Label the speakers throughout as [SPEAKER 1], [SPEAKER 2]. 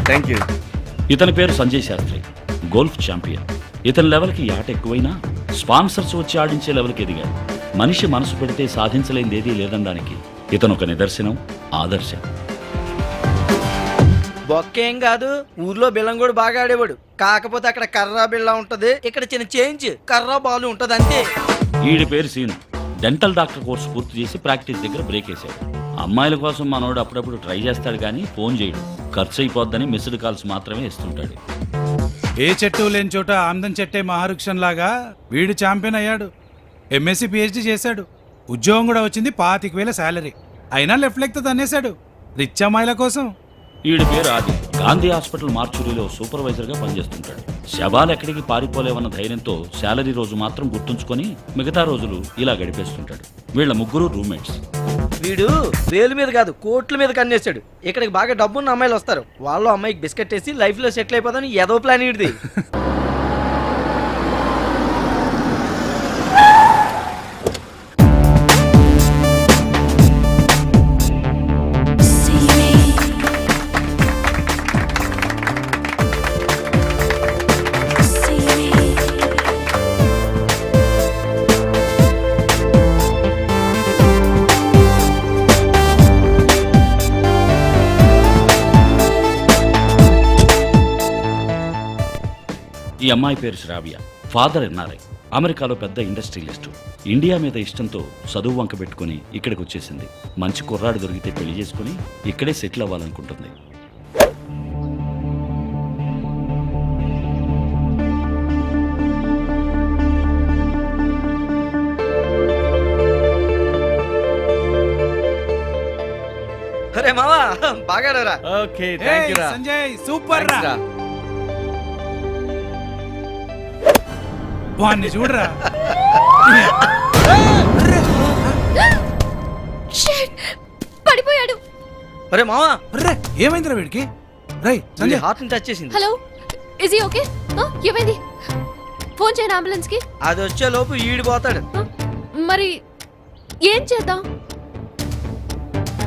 [SPEAKER 1] Thank you.
[SPEAKER 2] ఇతని పేరు Sanjay Sastry, golf champion. ఇతని లెవెల్కి ఆట ఎక్కువైనా స్పాన్సర్స్ వచ్చి ఆడించే లెవెల్కి ఎదిగాడు. మనిషి మనసు పెడితే సాధించలేనిది ఏదీ లేదనడానికి ఇతను ఒక నిదర్శనం, ఆదర్శం.
[SPEAKER 3] బొక్కేం కాదు, ఊర్లో బిల్లం కూడా బాగా ఆడేవాడు. కాకపోతే అక్కడ కర్రా బిళ్ళ ఉంటది, ఇక్కడ చిన్న చేంజ్ కర్రా బాలు ఉంటది అంతే.
[SPEAKER 2] ఈడి పేరు సీను. డెంటల్ డాక్టర్ కోర్సు పూర్తి చేసి ప్రాక్టీస్ దగ్గర బ్రేక్ వేశాడు. అమ్మాయిల కోసం మనోడు అప్పుడప్పుడు ట్రై చేస్తాడు కానీ ఫోన్ చేయడు. ఖర్చు అయిపోద్దని మిస్డ్ కాల్స్ మాత్రమే ఇస్తుంటాడు.
[SPEAKER 4] ఏ చెట్టు లేని చోట ఆమ్దం చెట్టే మహావృక్షం లాగా వీడు ఛాంపియన్ అయ్యాడు. ఎంఎస్సీ పిహెచ్డీ చేశాడు. ఉద్యోగం కూడా వచ్చింది, 25,000 శాలరీ. అయినా లెఫ్ట్ లెగ్ తో తన్నేశాడు రిచ్ అమ్మాయిల కోసం.
[SPEAKER 2] ఈడి పేరు ఆది. గాంధీ హాస్పిటల్ మార్చురీలో సూపర్వైజర్గా పనిచేస్తుంటాడు. శవాలు ఎక్కడికి పారిపోలేవన్న ధైర్యంతో శాలరీ రోజు మాత్రం గుర్తుంచుకొని మిగతా రోజులు ఇలా గడిపేస్తుంటాడు. వీళ్ళ ముగ్గురు రూమ్మేట్స్.
[SPEAKER 3] వీడు వేలు మీద కాదు కోట్ల మీద కన్నేశాడు. ఇక్కడికి బాగా డబ్బున్న అమ్మాయిలు వస్తారు, వాళ్ళు అమ్మాయికి బిస్కెట్ వేసి లైఫ్ లో సెటిల్ అయిపోతాను ఏదో ప్లాన్ ఇడిది.
[SPEAKER 2] ఈ అమ్మాయి పేరు శ్రావ్య. ఫాదర్ ఎన్ఆర్ఐ, అమెరికాలో పెద్ద ఇండస్ట్రియలిస్టు. ఇండియా మీద ఇష్టంతో చదువు వంక పెట్టుకుని ఇక్కడికి వచ్చేసింది. మంచి కుర్రాడు దొరికితే పెళ్లి చేసుకుని ఇక్కడే సెటిల్ అవ్వాలనుకుంటుంది.
[SPEAKER 3] అరే మావా బాగా ఆడారా.
[SPEAKER 1] ఓకే థ్యాంక్ యూ రా
[SPEAKER 4] సంజయ్, సూపర్ రా. వాణ్ణి చూడరా.
[SPEAKER 5] పడిపోయాడు.
[SPEAKER 3] అరే మావా,
[SPEAKER 4] ఏమైందిరా వీడికి? రై సంజయ్,
[SPEAKER 3] హార్ట్ ని టచ్ చేసింది.
[SPEAKER 5] Hello, is he okay? ఏమైంది? ఫోన్ చేయను అంబులెన్స్ కి.
[SPEAKER 3] అది వచ్చే లోపు ఈడిపోతాడు.
[SPEAKER 5] మరి ఏం చేద్దాం?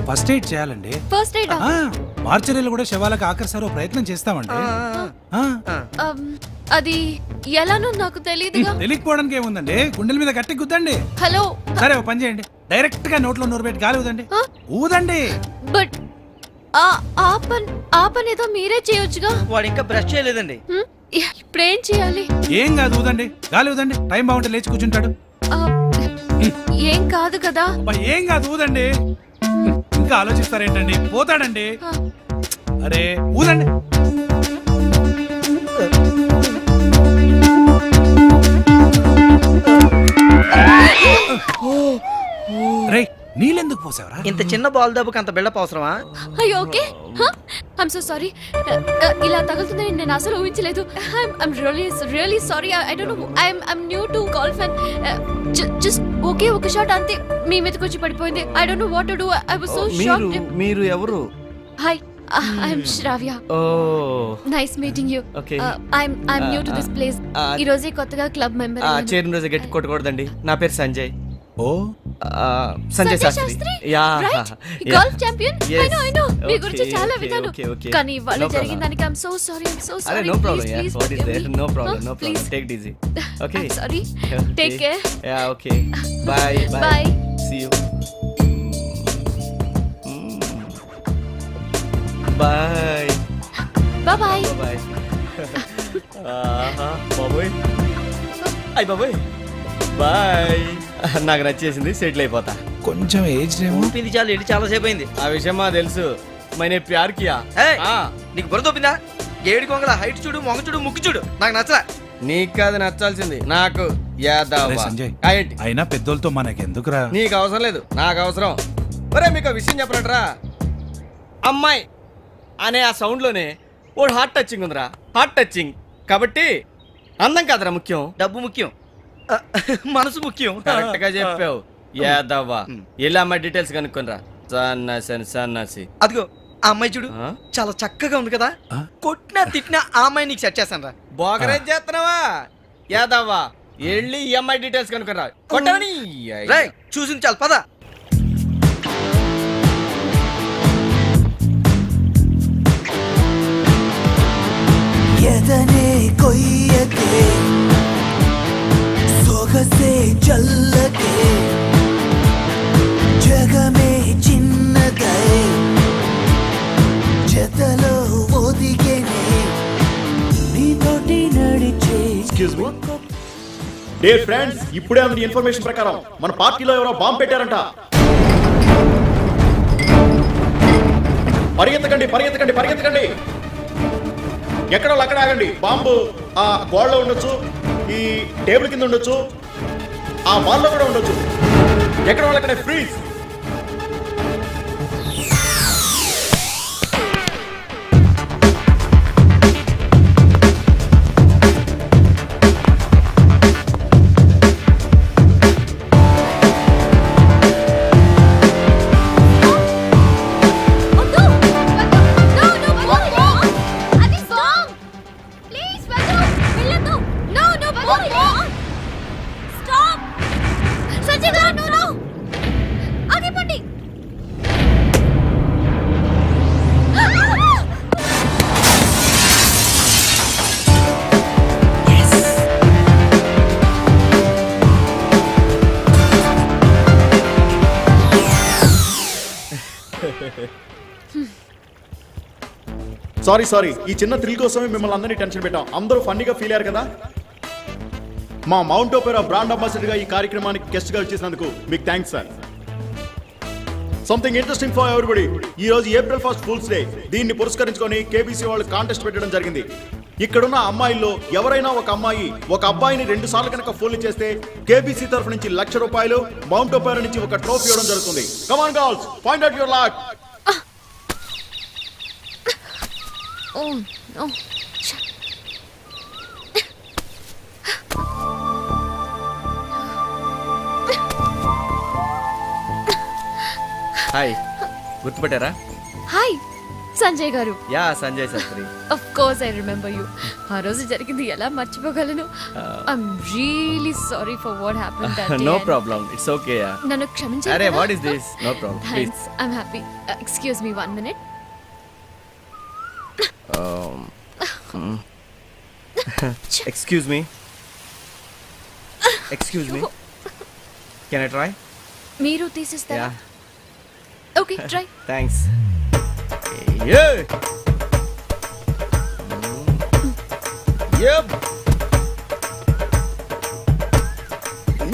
[SPEAKER 4] ఫస్ట్ ఎయిడ్ చేయాలండి.
[SPEAKER 5] First aid?
[SPEAKER 4] మార్చరీలో కూడా శవాలకు ఆఖరిసారో ప్రయత్నం చేస్తామండి.
[SPEAKER 5] అది ఎలానో నాకు తెలియదుగా.
[SPEAKER 4] తెలియకపోవడానికి ఏముందండి, గుండెల మీద గట్టి గుద్దండి.
[SPEAKER 5] హలో,
[SPEAKER 4] సరే ఓ పని చేయండి, డైరెక్ట్ గా నోట్లో నోరు పెట్టి గాలి ఊదండి. ఊదండి.
[SPEAKER 5] బట్ ఆ పని ఏదో మీరే చేయొచ్చుగా.
[SPEAKER 3] వాడు ఇంకా బ్రష్ చేయలేదండి.
[SPEAKER 5] ఇప్పుడేం చేయాలి?
[SPEAKER 4] ఏం కాదు, ఊదండి, గాలి ఊదండి. టైం బాగుంటే లేచి కూర్చుంటాడు.
[SPEAKER 5] ఏం కాదు కదా.
[SPEAKER 4] ఏం కాదు, ఊదండి. ఇంకా ఆలోచిస్తారేంటండి, పోతాడండి. అరే ఊదండి. రేయ్, నీళ్ళెందుకు పోసావరా?
[SPEAKER 3] ఇంత చిన్న బాల్ దెబ్బకి అంత బిల్డప్ అవసరమా?
[SPEAKER 5] అయ్యో ఓకే, ఐమ్ సో సారీ. ఇలా తగులుతుందని నేను అసలు ఊహించలేదు. I'm really sorry. I don't know, I'm new to golf and just okay ఒక షాట్ అంతే మీ మీదకి వచ్చి పడిపోయింది. I don't know what to do. I was so shocked.
[SPEAKER 1] మీరు ఎవరు?
[SPEAKER 5] Hi, I'm Shravya. Nice meeting you. I'm new to this place. ఈ రోజే కొత్తగా క్లబ్ మెంబర్.
[SPEAKER 1] చేరిన రోజు గట్టి కొట్టకూడదండి. నా పేరు సంజయ్.
[SPEAKER 4] ఓ
[SPEAKER 1] Sanjay Shastri. Yeah,
[SPEAKER 5] golf champion. I know మీ గురించి చాలా విన్నాను. కానీ ఇవాళ జరిగిన దానికి ఐఎమ్ సో సారీ.
[SPEAKER 1] అరే no problem. Yeah, what is there? No problem. Take it easy. Okay,
[SPEAKER 5] sorry. Take care.
[SPEAKER 1] Yeah, okay. Bye
[SPEAKER 5] bye.
[SPEAKER 1] See you. Bye
[SPEAKER 5] bye.
[SPEAKER 1] Bye. బాబోయ్, అయ్ బాబోయ్, బాయ్. నాకు నచ్చేసింది, సెటిల్ అయిపోతా.
[SPEAKER 4] కొంచెం ఏజ్
[SPEAKER 3] ఊపింది చాలు, ఎడి చాలా సేపు అయింది.
[SPEAKER 1] ఆ విషయం మా తెలుసు. మైనే ప్యార్ కియా.
[SPEAKER 3] నీకు బుర్ర తోపిందా? ఏడు కొంగల హైట్ చూడు, మొగ చూడు, ముక్కు చూడు. నాకు నచ్చలా.
[SPEAKER 1] నీకు కాదు నచ్చాల్సింది, నాకు.
[SPEAKER 4] సంజయ్,
[SPEAKER 1] ఏంటి
[SPEAKER 4] అయినా పెద్దోళ్ళతో మనకెందుకురా?
[SPEAKER 1] నీకు అవసరం లేదు, నాకు అవసరం. ఒరే మీకు విషయం చెప్పనట్రా, అమ్మాయి అనే ఆ సౌండ్లోనే ఓ హార్ట్ టచింగ్ ఉందిరా. హార్ట్ టచింగ్ కాబట్టి అందం కాదురా ముఖ్యం,
[SPEAKER 3] డబ్బు ముఖ్యం, మనసు ముఖ్యం.
[SPEAKER 1] కరెక్ట్ గా చెప్పావు. యాదవ్వా, ఎలా అమ్మాయి డీటెయిల్స్ కనుక్కొనిరా. సన్నాసి.
[SPEAKER 3] అదిగో ఆ అమ్మాయి చూడు, చాలా చక్కగా ఉంది కదా. కొట్టినా తిట్టినా ఆ అమ్మాయి నీకు సెట్ చేస్తాను రా.
[SPEAKER 1] బోగరేజ్ చేస్తున్నావా యాదవ్వా? వెళ్ళి ఈ అమ్మాయి డీటెయిల్స్ కనుక్కొనిరా. కొట్టవని
[SPEAKER 3] చూసింది చాలు, పద.
[SPEAKER 6] డే ఫ్రెండ్స్, ఇప్పుడే అందిన ఇన్ఫర్మేషన్ ప్రకారం మన పార్టీలో ఎవరో బాంబు పెట్టారంట. పరిగెత్తకండి పరిగెత్తకండి పరిగెత్తకండి, ఎక్కడో అక్కడ ఆగండి. బాంబు ఆ గోడలో ఉండొచ్చు, ఈ టేబుల్ కింద ఉండొచ్చు, ఆ వాల్లో కూడా ఉండొచ్చు. ఎక్కడ వాళ్ళకడే ఫ్రీజ్. సారీ, ఈ చిన్న థ్రిల్ కోసమే మిమ్మల్ని అందరినీ టెన్షన్ పెట్టాం. అందరూ ఫన్నీగా ఫీల్ అయ్యారు కదా. మా మౌంట్ ఓపెరా బ్రాండ్ అంబాసిడర్గా ఈ కార్యక్రమానికి గెస్ట్గా వచ్చేసినందుకు మీకు thanks sir. Something interesting for everybody. ఈ రోజు ఏప్రిల్ 1 ఫూల్స్ డే. దీన్ని పురస్కరించుకొని కేబీసీ వాళ్ళు కాంటెస్ట్ పెట్టడం జరిగింది. ఇక్కడున్న అమ్మాయిల్లో ఎవరైనా ఒక అమ్మాయి ఒక అబ్బాయిని 2 సార్లు కనుక ఫోన్లు చేస్తే కేబీసీ తరఫు నుంచి ₹1,00,000 మౌంట్ ఓపెరా నుంచి ఒక ట్రోఫీ ఇవ్వడం జరుగుతుంది. Come on girls, find out your luck.
[SPEAKER 5] Oh no.
[SPEAKER 1] Hi, గుర్తుపెట్టారా?
[SPEAKER 5] హాయ్ సంజయ్ గారు.
[SPEAKER 1] Yeah, Sanjay Shastri.
[SPEAKER 5] Of course I remember you. ఆ రోజు జరిగింది ఎలా మర్చిపోగలను? I'm really sorry for what happened that day.
[SPEAKER 1] No problem, it's okay.
[SPEAKER 5] నన్ను క్షమించండి.
[SPEAKER 1] అరే what is this? No problem please.
[SPEAKER 5] Thanks, I'm happy. Excuse me 1 minute.
[SPEAKER 1] Excuse me. Can I try?
[SPEAKER 5] మీరు తీసిస్తారా?
[SPEAKER 1] Yeah.
[SPEAKER 5] Okay, try.
[SPEAKER 1] Thanks. Yeah. Yep.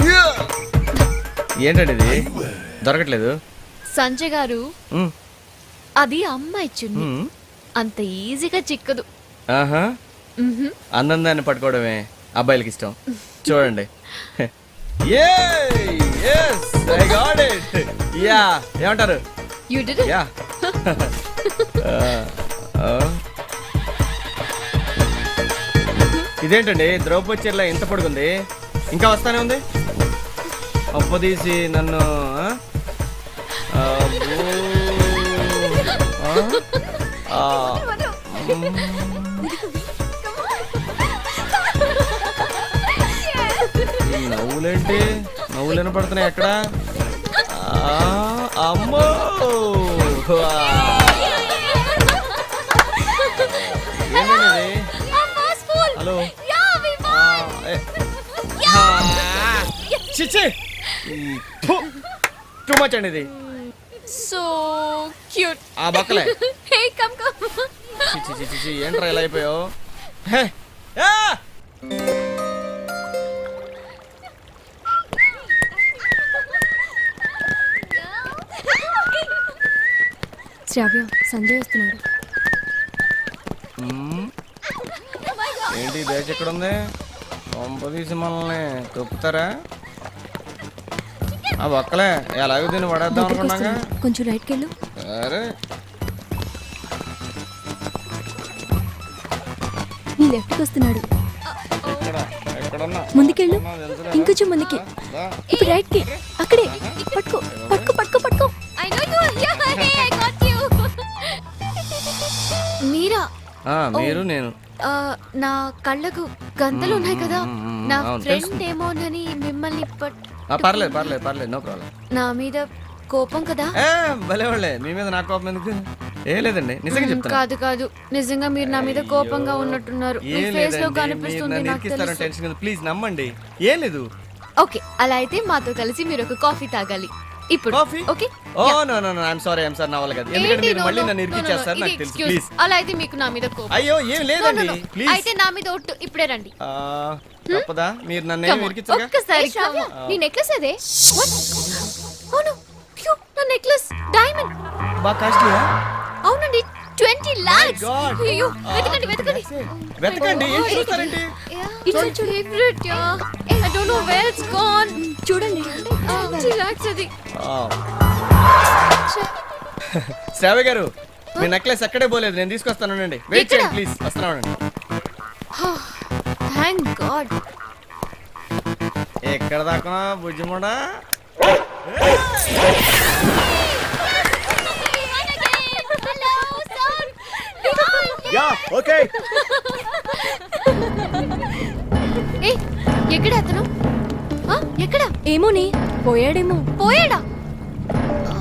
[SPEAKER 1] Yeah. ఏంటండి ఇది దొరకట్లేదు?
[SPEAKER 5] సంజయ్ గారు, అది అమ్మాయి చున్ని. అంత ఈజీగా చిక్కదు.
[SPEAKER 1] ఆహా, అందందాన్ని పట్టుకోవడమే అబ్బాయిలకి ఇష్టం. చూడండి. యా, ఏమంటారు?
[SPEAKER 5] You did it.
[SPEAKER 1] యా. ఇదేంటండి ద్రౌపది చీరలో ఎంత పొడుగుంది, ఇంకా వస్తానే ఉంది. అప్పదీసి నన్ను నవ్వులేంటి, నవ్వులు వినపడుతున్నాయి ఎక్కడ? అమ్మో, ఏంటండి? హలో, చిచ్చి, టూ మచ్ అండి ఇది.
[SPEAKER 5] So cute.
[SPEAKER 1] ఆ బక్కలే.
[SPEAKER 5] Hey, come.
[SPEAKER 1] చిచ్చి, ఏంట్రా ఇలా అయిపోయావు?
[SPEAKER 5] శ్రావ్య, సంజయ్ వస్తున్నాడు.
[SPEAKER 1] ఏంటి బ్యాచ్ ఎక్కడ ఉంది? కొంపదీసి మనల్ని తొక్కుతారా? ఆ ఒక్కలే ఎలాగో దీన్ని పడేద్దాం అనుకున్నాగా.
[SPEAKER 5] కొంచెం రైట్కి వెళ్ళు.
[SPEAKER 1] సరే,
[SPEAKER 5] నీ లెఫ్ట్కి వస్తున్నాడు.
[SPEAKER 1] ఎక్కడన్నా
[SPEAKER 5] ముందుకెళ్ళు, ఇంకొంచెం ముందుకి. ఇప్పుడు రైట్కి, అక్కడే. పట్టుకో. మీరా?
[SPEAKER 1] మీరు నేను.
[SPEAKER 5] నా కళ్ళకు గంతలు ఉన్నాయి కదా, నా
[SPEAKER 1] అవును,
[SPEAKER 5] ఫ్రెండ్ ఏమోనని మిమ్మల్ని
[SPEAKER 1] పర్లేదు, నో ప్రాబ్లం.
[SPEAKER 5] నా మీద కోపం కదా?
[SPEAKER 1] భలే వాళ్ళే, మీ మీద నా కోపం ఎందుకు? ఏ లేదండి, నిజంగా చెప్తాను.
[SPEAKER 5] కాదు, నిజంగా మీరు నా మీద కోపంగా ఉన్నట్టున్నారు. మీ ఫేస్ లో కనిపిస్తుంది, నాకు తెలుసు.
[SPEAKER 1] టెన్షన్, ప్లీజ్ నమ్మండి, ఏం లేదు.
[SPEAKER 5] ఓకే, అలా అయితే మాతో కలిసి మీరు ఒక కాఫీ తాగాలి. ఇప్పుడు
[SPEAKER 1] coffee
[SPEAKER 5] okay
[SPEAKER 1] oh no no no I'm sorry నా వల్ల కాదు ఎందుకంటే మీరు మళ్ళీ నన్ను ఇరికిచ్చేస్తారు నాకు తెలుసు ప్లీజ్
[SPEAKER 5] అలా అయితే మీకు నా మీద కోపం
[SPEAKER 1] అయ్యో ఏం
[SPEAKER 5] No, no,
[SPEAKER 1] లేదండి
[SPEAKER 5] no.
[SPEAKER 1] ప్లీజ్
[SPEAKER 5] అయితే నా మీద ఒట్టు ఇప్పుడే రండి
[SPEAKER 1] తప్పదా మీరు నన్ను ఏం
[SPEAKER 5] Come on.
[SPEAKER 1] ఇరికించగా
[SPEAKER 5] ఒక్కసారి నీ నెక్లెస్ అదే What? Oh no. Phew, నా నెక్లెస్ డైమండ్
[SPEAKER 1] బాగా కాస్ట్లీయా
[SPEAKER 5] అవునండి 20 lakhs
[SPEAKER 1] God.
[SPEAKER 5] అయ్యో వెతకండి వెతకండి
[SPEAKER 1] వెతకండి ఏం చూస్తారండి
[SPEAKER 5] It's a favorite, yeah. I don't know where it's gone. చూడండి 20 lakhs అది.
[SPEAKER 1] శ్రావ్య గారు మీ నెక్లెస్ ఎక్కడే పోలేదు నేను తీసుకొస్తాను వెయిట్
[SPEAKER 5] ఎక్కడ?
[SPEAKER 1] చేయండి ప్లీజ్ వస్తున్నానండి
[SPEAKER 5] Thank God.
[SPEAKER 1] ఎక్కడ దాకా బుజ్జిమోడా
[SPEAKER 6] యా ఓకే
[SPEAKER 5] ఏయ్, ఎక్కడ అతను ఆ, ఎక్కడ
[SPEAKER 7] ఏమోని పోయాడేమో
[SPEAKER 5] పోయాడా ఆ,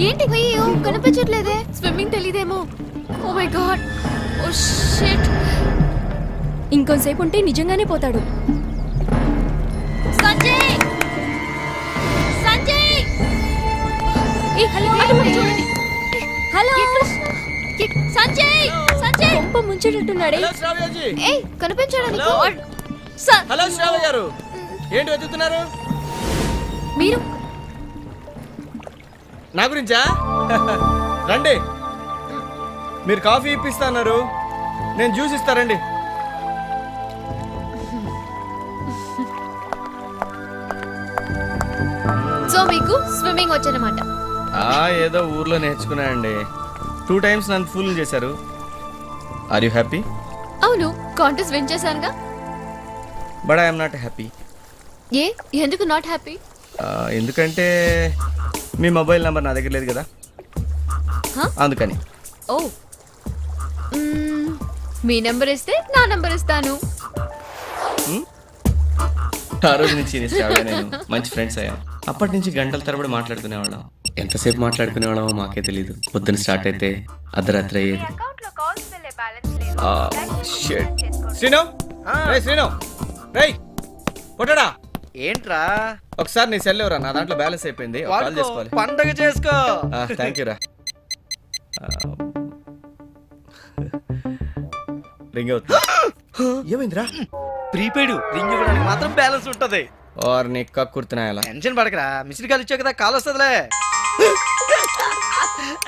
[SPEAKER 5] ఏంటి అయ్యో కనిపించట్లేదే స్విమ్మింగ్ తెలీదేమో oh my God oh shit
[SPEAKER 7] ఇంకొంతసేపు ఉంటే నిజంగానే పోతాడు.
[SPEAKER 5] సంజయ్ సంజయ్ ఏ హలో చూడండి
[SPEAKER 7] హలో
[SPEAKER 5] సంజయ్ సంజయ్
[SPEAKER 7] కొంప ముంచేటట్టున్నాడే.
[SPEAKER 1] హలో శ్రావ్యజీ
[SPEAKER 5] ఏయ్ కనిపించడానికి
[SPEAKER 1] Hello.
[SPEAKER 5] సార్
[SPEAKER 1] హలో శ్రావ్య గారు ఏంటి వెతుకుతున్నారు
[SPEAKER 5] మీరు
[SPEAKER 1] నా గురించా రండి మీరు కాఫీ ఇప్పిస్తున్నారు నేను జ్యూస్ ఇస్తారండి
[SPEAKER 5] సో మీకు స్విమ్మింగ్ వచ్చనమాట
[SPEAKER 1] ఏదో ఊర్లో నేర్చుకున్నానండి 2 times నన్ను ఫుల్ చేశారు ఆర్ యూ హ్యాపీ
[SPEAKER 5] అవును కాంటెస్ట్ విన్ చేశానుగా
[SPEAKER 1] బట్ ఐఎమ్ నాట్ హ్యాపీ
[SPEAKER 5] ఏ ఎందుకు నాట్ హ్యాపీ
[SPEAKER 1] ఎందుకంటే మీ మొబైల్ నెంబర్ నా దగ్గర లేదు కదా
[SPEAKER 5] Huh?
[SPEAKER 1] అందుకని
[SPEAKER 5] ఓ మ్మ్, మీ నెంబర్ ఇస్తే నా నెంబర్ ఇస్తాను
[SPEAKER 1] ఆ రోజు నుంచి నీ శ్రావ్య నేను మంచి ఫ్రెండ్స్ అయ్యాం అప్పటి నుంచి గంటల తరబడి మాట్లాడుకునేవాళ్ళం ఎంతసేపు మాట్లాడుకునేవాళ్ళమో మాకే తెలియదు పొద్దున స్టార్ట్ అయితే అర్ధరాత్రి అయ్యేది shit. శ్రీను రేయ్ శ్రీను రేయ్ కొట్టడా
[SPEAKER 3] ఏంట్రా
[SPEAKER 1] ఒకసారి నీ సెల్ ఎవరా నా దాంట్లో బ్యాలెన్స్ అయిపోయింది ఒక కాల్
[SPEAKER 3] వాడుకో,
[SPEAKER 1] చేసుకోవాలి
[SPEAKER 3] పండగ చేసుకో.
[SPEAKER 1] థ్యాంక్ యూ రా రింగ్ అవుతుంది ఏమైందిరా
[SPEAKER 3] ప్రీపెయిడ్ రింగ్ ఇవ్వడానికి మాత్రం బ్యాలెన్స్ ఉంటది.
[SPEAKER 1] ఓర్ నీ కక్కుర్తున్నాయలా
[SPEAKER 3] టెన్షన్ పడకరా మిస్డ్ కాల్ ఇచ్చావు కదా కాల్ వస్తుందిలే.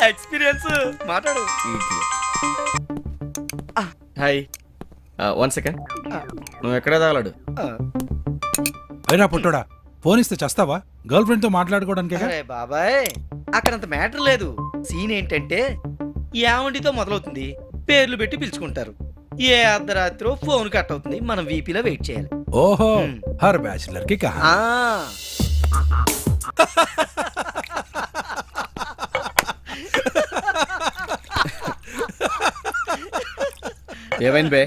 [SPEAKER 3] ఎక్స్పీరియన్స్ మాట్లాడు.
[SPEAKER 1] హాయ్ 1 సెకండ్ నువ్వు ఎక్కడే తగలడు
[SPEAKER 4] అయినా పుట్టోడా ఫోన్ ఇస్తే చస్తావా గర్ల్ ఫ్రెండ్ తో మాట్లాడుకోవడానికి
[SPEAKER 3] అరే బాబాయ్ అక్కడంత మ్యాటర్ లేదు. సీన్ ఏంటంటే యావండితో మొదలవుతుంది పేర్లు పెట్టి పిలుచుకుంటారు. ఏ అర్ధరాత్రి ఫోన్ కట్ అవుతుంది మనం వీపీలో వెయిట్ చేయాలి.
[SPEAKER 4] ఓహో హర్ బ్యాచిలర్ కి కహా
[SPEAKER 3] ఆ
[SPEAKER 1] ఏమైంది బే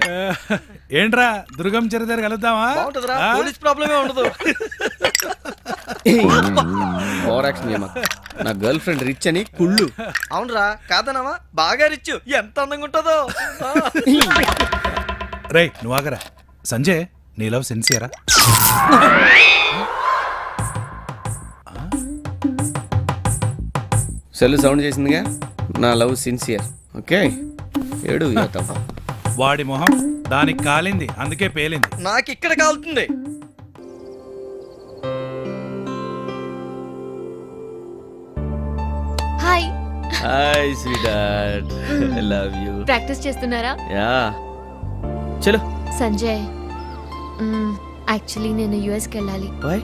[SPEAKER 4] ఏంట్రా దుర్గం చెరి దగ్గర కలుద్దామా
[SPEAKER 3] బాగుంటుందిరా
[SPEAKER 4] ఆ?
[SPEAKER 3] పోలీస్ ప్రాబ్లమే ఉండదు.
[SPEAKER 1] ఓవర్ యాక్షన్ చేయమా నా గర్ల్ ఫ్రెండ్ రిచ్ అని కుళ్ళు
[SPEAKER 3] అవునరా కాదనవా బాగా రిచ్ ఎంత అందంగా ఉంటుందో.
[SPEAKER 4] రేయ్ నువ్వు ఆగరా సంజయ్ నీ లవ్ సిన్సియరా
[SPEAKER 1] సెల్ సౌండ్ చేసిందిగా నా లవ్ సిన్సియర్ ఓకే ఏడు తప్ప
[SPEAKER 4] వాడి మొహం దానికి కాలింది అందుకే పేలింది.
[SPEAKER 3] నాకు ఇక్కడ కాలుతుంది.
[SPEAKER 5] Hi
[SPEAKER 1] hi sweet I love you
[SPEAKER 5] practice చేస్తున్నారా
[SPEAKER 1] యా చలో
[SPEAKER 5] సంజయ్ యాక్చువల్లీ నేను యుఎస్కి వెళ్ళాలి
[SPEAKER 1] బై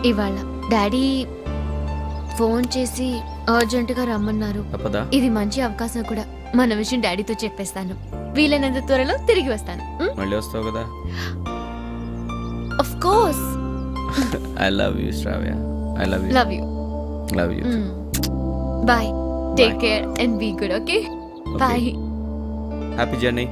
[SPEAKER 5] ఇవాళ డాడీ ఫోన్ చేసి అర్జెంటుగా రమ్మన్నారు.
[SPEAKER 1] తప్పదా
[SPEAKER 5] ఇది మంచి అవకాశం కూడా. మన విషయం డాడీతో చెప్పేస్తాను. వీలైనంత త్వరలో తిరిగి వస్తాను.
[SPEAKER 1] మళ్ళీ వస్తావు కదా
[SPEAKER 5] of course
[SPEAKER 1] I love you Shravya I love you
[SPEAKER 5] love you
[SPEAKER 1] love you
[SPEAKER 5] bye take care and be good okay bye
[SPEAKER 1] happy journey